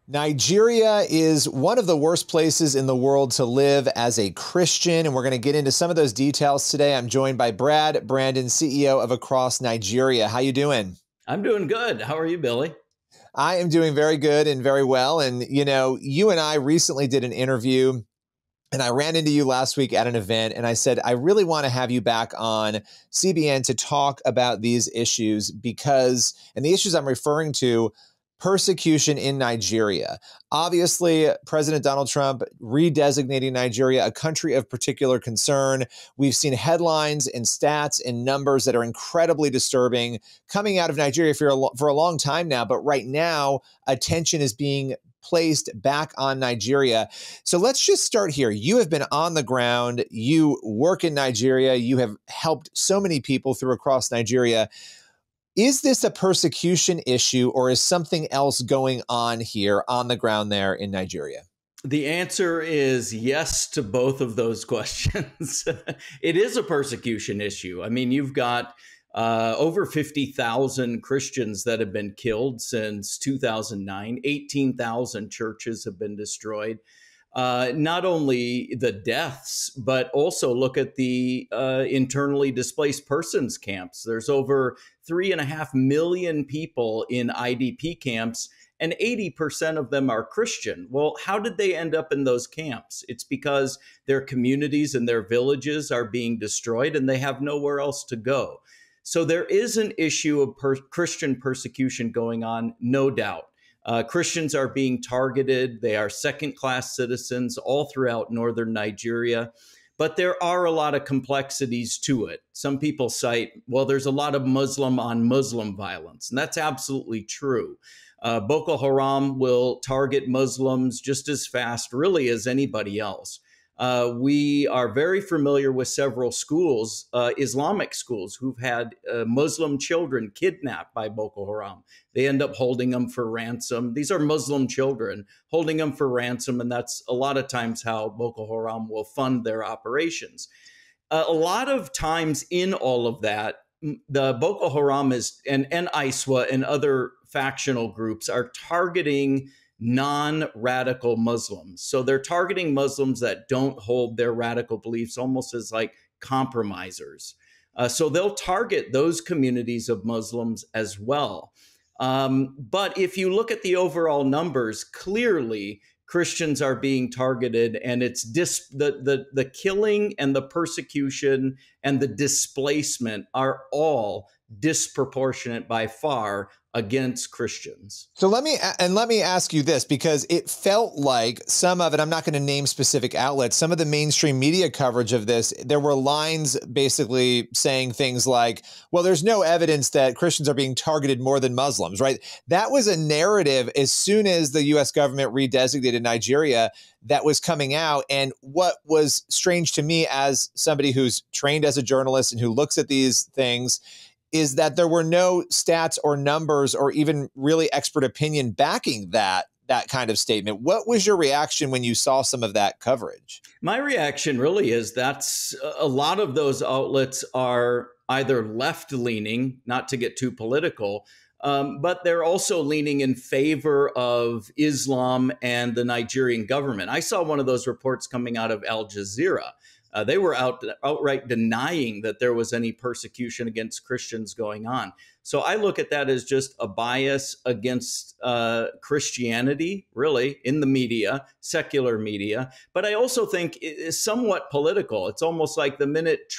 Nigeria is one of the worst places in the world to live as a Christian, and we're going to get into some of those details today. I'm joined by Brad Brandon, CEO of Across Nigeria. How you doing? I'm doing good. How are you, Billy? I am doing very good and very well. And, you and I recently did an interview, and I ran into you last week at an event, and I said, I really want to have you back on CBN to talk about these issues and the issues I'm referring to, persecution in Nigeria. Obviously, President Donald Trump redesignating Nigeria a country of particular concern. We've seen headlines and stats and numbers that are incredibly disturbing coming out of Nigeria for a long time now. But right now, attention is being placed back on Nigeria. So let's just start here. You have been on the ground. You work in Nigeria. You have helped so many people through Across Nigeria. Is this a persecution issue, or is something else going on here on the ground there in Nigeria? The answer is yes to both of those questions. It is a persecution issue. I mean, you've got over 50,000 Christians that have been killed since 2009. 18,000 churches have been destroyed. Not only the deaths, but also look at the internally displaced persons camps. There's over 3.5 million people in IDP camps, and 80% of them are Christian. Well, how did they end up in those camps? It's because their communities and their villages are being destroyed and they have nowhere else to go. So there is an issue of Christian persecution going on, no doubt. Christians are being targeted. They are second-class citizens all throughout northern Nigeria. But there are a lot of complexities to it. Some people cite, well, there's a lot of Muslim on Muslim violence. And that's absolutely true. Boko Haram will target Muslims just as fast, really, as anybody else. We are very familiar with several schools, Islamic schools, who've had Muslim children kidnapped by Boko Haram. They end up holding them for ransom. These are Muslim children holding them for ransom, and that's a lot of times how Boko Haram will fund their operations. A lot of times in all of that, the Boko Haram and ISWA and other factional groups are targeting non-radical Muslims. So they're targeting Muslims that don't hold their radical beliefs almost as like compromisers. So they'll target those communities of Muslims as well. But if you look at the overall numbers, clearly Christians are being targeted, and it's the killing and the persecution and the displacement are all disproportionate by far against Christians. So let me ask you this, because it felt like some of it, I'm not going to name specific outlets, some of the mainstream media coverage of this, there were lines basically saying things like, well, there's no evidence that Christians are being targeted more than Muslims, right? That was a narrative as soon as the US government redesignated Nigeria that was coming out. And what was strange to me as somebody who's trained as a journalist and who looks at these things is that there were no stats or numbers or even really expert opinion backing that kind of statement. What was your reaction when you saw some of that coverage? My reaction really is that's a lot of those outlets are either left-leaning, not to get too political, but they're also leaning in favor of Islam and the Nigerian government. I saw one of those reports coming out of Al Jazeera. They were outright denying that there was any persecution against Christians going on. So I look at that as just a bias against Christianity, really, in the media, secular media. But I also think it is somewhat political. It's almost like the minute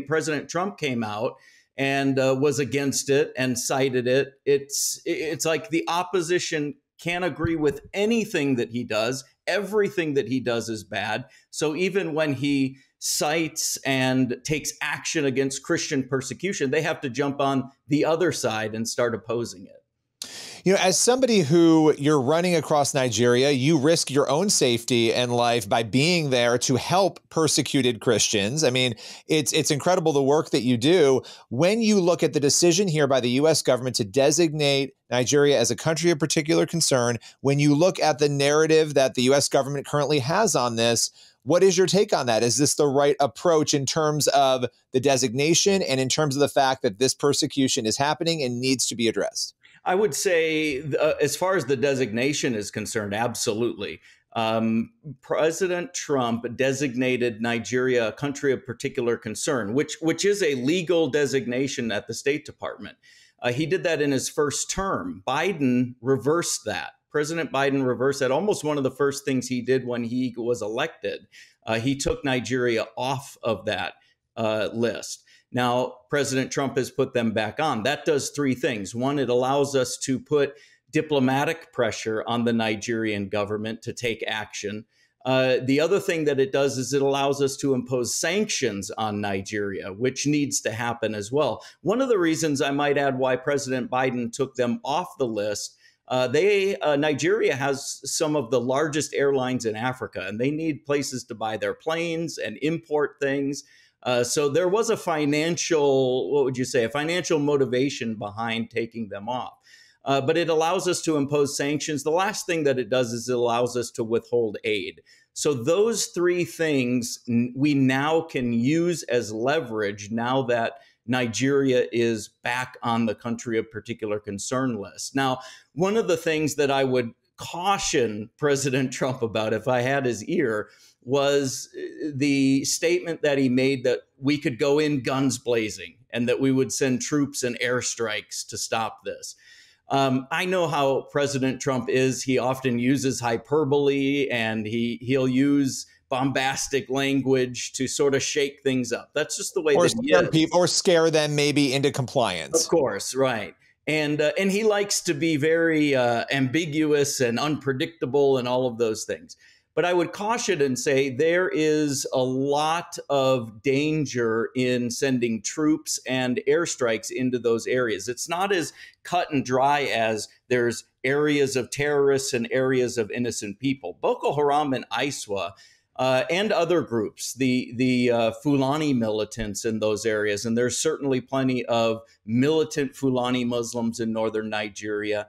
President Trump came out and was against it and cited it, it's like the opposition can't agree with anything that he does. Everything that he does is bad. So even when he cites and takes action against Christian persecution, they have to jump on the other side and start opposing it. You know, as somebody who you're running across Nigeria, you risk your own safety and life by being there to help persecuted Christians. I mean, it's incredible the work that you do. When you look at the decision here by the U.S. government to designate Nigeria as a country of particular concern, when you look at the narrative that the U.S. government currently has on this, what is your take on that? Is this the right approach in terms of the designation and in terms of the fact that this persecution is happening and needs to be addressed? I would say, as far as the designation is concerned, absolutely. President Trump designated Nigeria a country of particular concern, which is a legal designation at the State Department. He did that in his first term. Biden reversed that. President Biden reversed that. Almost one of the first things he did when he was elected. He took Nigeria off of that list. Now, President Trump has put them back on. That does three things. One, it allows us to put diplomatic pressure on the Nigerian government to take action. The other thing that it does is it allows us to impose sanctions on Nigeria, which needs to happen as well. One of the reasons, I might add, why President Biden took them off the list, Nigeria has some of the largest airlines in Africa, and they need places to buy their planes and import things. So there was a financial, what would you say, a financial motivation behind taking them off. But it allows us to impose sanctions. The last thing that it does is it allows us to withhold aid. So those three things we now can use as leverage now that Nigeria is back on the country of particular concern list. Now, one of the things that I would caution President Trump about, if I had his ear, was the statement that he made that we could go in guns blazing and that we would send troops and airstrikes to stop this. I know how President Trump is. He often uses hyperbole and he'll use bombastic language to sort of shake things up. That's just the way or that he is. People, or scare them maybe into compliance. Of course, right. And he likes to be very ambiguous and unpredictable and all of those things. But I would caution and say there is a lot of danger in sending troops and airstrikes into those areas. It's not as cut and dry as there's areas of terrorists and areas of innocent people. Boko Haram and ISWA and other groups, the Fulani militants in those areas, and there's certainly plenty of militant Fulani Muslims in northern Nigeria.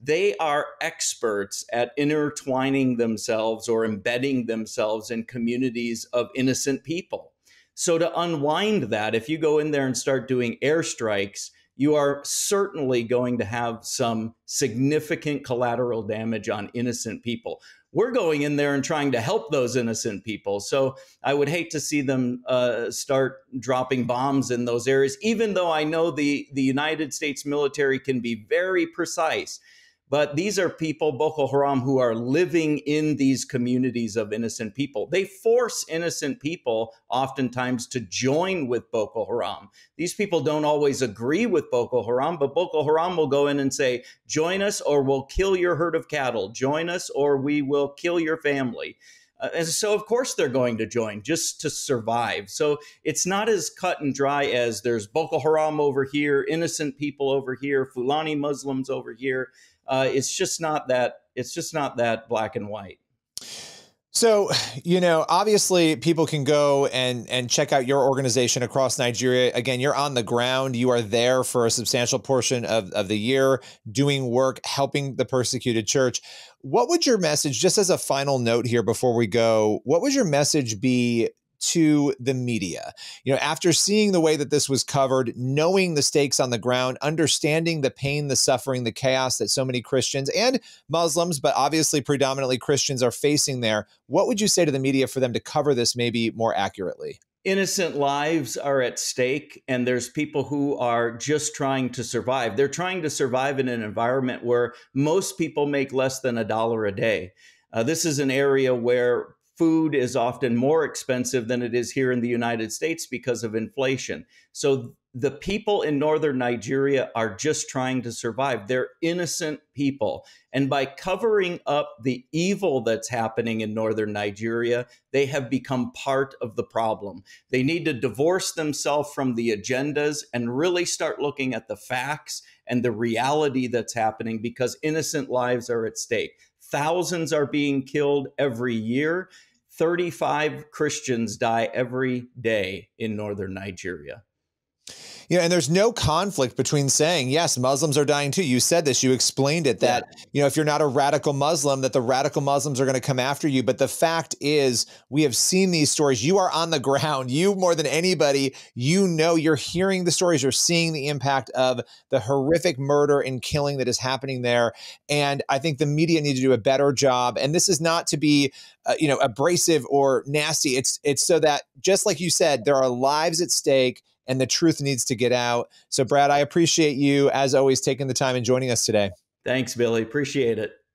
They are experts at intertwining themselves or embedding themselves in communities of innocent people. So to unwind that, if you go in there and start doing airstrikes, you are certainly going to have some significant collateral damage on innocent people. We're going in there and trying to help those innocent people. So I would hate to see them start dropping bombs in those areas, even though I know the United States military can be very precise. But these are people, Boko Haram, who are living in these communities of innocent people. They force innocent people oftentimes to join with Boko Haram. These people don't always agree with Boko Haram, but Boko Haram will go in and say, join us or we'll kill your herd of cattle. Join us or we will kill your family. And so, of course, they're going to join just to survive. So it's not as cut and dry as there's Boko Haram over here, innocent people over here, Fulani Muslims over here. It's just not that. It's just not that black and white. So, obviously people can go and check out your organization across Nigeria. Again, you're on the ground. You are there for a substantial portion of the year doing work, helping the persecuted church. What would your message, just as a final note here before we go, what would your message be to the media? After seeing the way that this was covered, knowing the stakes on the ground, understanding the pain, the suffering, the chaos that so many Christians and Muslims, but obviously predominantly Christians, are facing there, what would you say to the media for them to cover this maybe more accurately? Innocent lives are at stake, and there's people who are just trying to survive. They're trying to survive in an environment where most people make less than $1 a day. This is an area where food is often more expensive than it is here in the United States because of inflation. So the people in northern Nigeria are just trying to survive. They're innocent people. And by covering up the evil that's happening in northern Nigeria, they have become part of the problem. They need to divorce themselves from the agendas and really start looking at the facts and the reality that's happening, because innocent lives are at stake. Thousands are being killed every year. 35 Christians die every day in northern Nigeria. You know, and there's no conflict between saying, yes, Muslims are dying too. You said this, you explained it, that, if you're not a radical Muslim, that the radical Muslims are going to come after you. But the fact is, we have seen these stories. You are on the ground. You, more than anybody, you're hearing the stories, you're seeing the impact of the horrific murder and killing that is happening there. And I think the media need to do a better job. And this is not to be abrasive or nasty. It's so that, just like you said, there are lives at stake and the truth needs to get out. So, Brad, I appreciate you, as always, taking the time and joining us today. Thanks, Billy. Appreciate it.